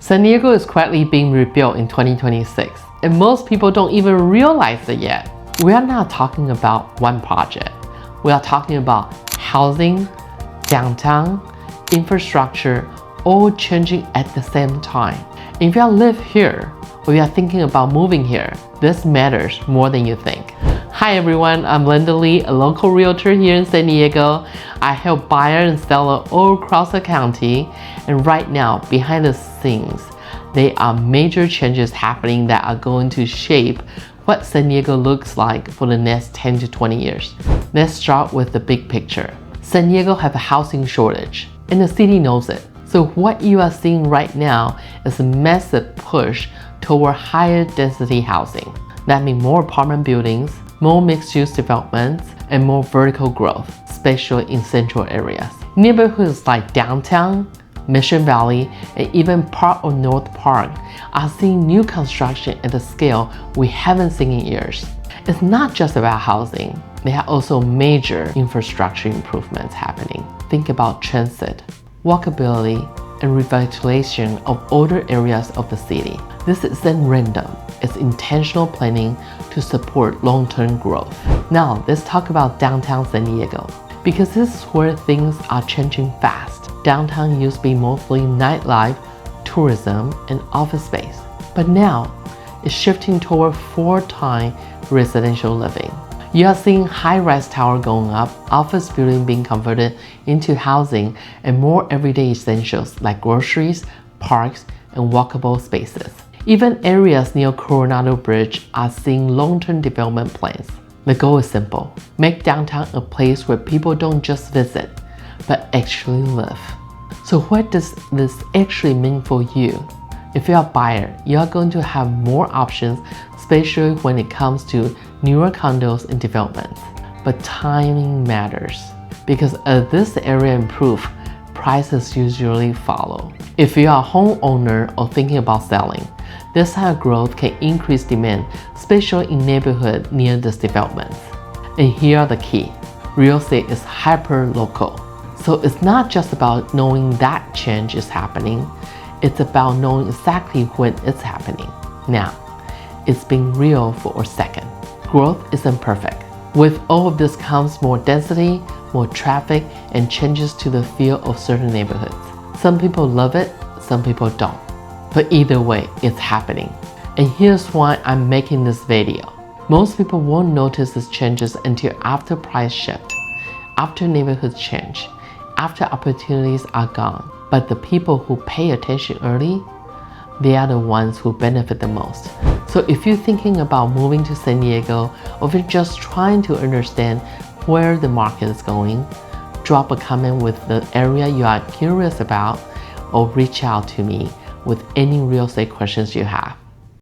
San Diego is quietly being rebuilt in 2026, and most people don't even realize it yet. We are not talking about one project. We are talking about housing, downtown, infrastructure, all changing at the same time. If you live here, or you are thinking about moving here, this matters more than you think. Hi everyone, I'm Linda Lee, a local realtor here in San Diego. I help buyers and sellers all across the county, and right now, behind the scenes, there are major changes happening that are going to shape what San Diego looks like for the next 10 to 20 years. Let's start with the big picture. San Diego has a housing shortage, and the city knows it. So what you are seeing right now is a massive push toward higher density housing. That means more apartment buildings, more mixed-use developments, and more vertical growth, especially in central areas. Neighborhoods like downtown, Mission Valley, and even part of North Park are seeing new construction at a scale we haven't seen in years. It's not just about housing. There are also major infrastructure improvements happening. Think about transit, walkability, and revitalization of older areas of the city. This isn't random. It's intentional planning to support long-term growth. Now, let's talk about downtown San Diego, because this is where things are changing fast. Downtown used to be mostly nightlife, tourism, and office space, but now it's shifting toward full-time residential living. You are seeing high-rise towers going up, office buildings being converted into housing, and more everyday essentials like groceries, parks, and walkable spaces. Even areas near Coronado Bridge are seeing long-term development plans. The goal is simple: make downtown a place where people don't just visit, but actually live. So what does this actually mean for you? If you're a buyer, you are going to have more options, especially when it comes to newer condos and developments. But timing matters, because as this area improves, prices usually follow. If you are a homeowner or thinking about selling, this kind of growth can increase demand, especially in neighborhoods near these developments. And here are the key: real estate is hyper-local. So it's not just about knowing that change is happening, it's about knowing exactly when it's happening. Now, it's been real for a second. Growth isn't perfect. With all of this comes more density, more traffic, and changes to the feel of certain neighborhoods. Some people love it, some people don't. But either way, it's happening. And here's why I'm making this video. Most people won't notice these changes until after price shift, after neighborhoods change, after opportunities are gone. But the people who pay attention early, they are the ones who benefit the most. So if you're thinking about moving to San Diego, or if you're just trying to understand where the market is going, drop a comment with the area you are curious about, or reach out to me with any real estate questions you have.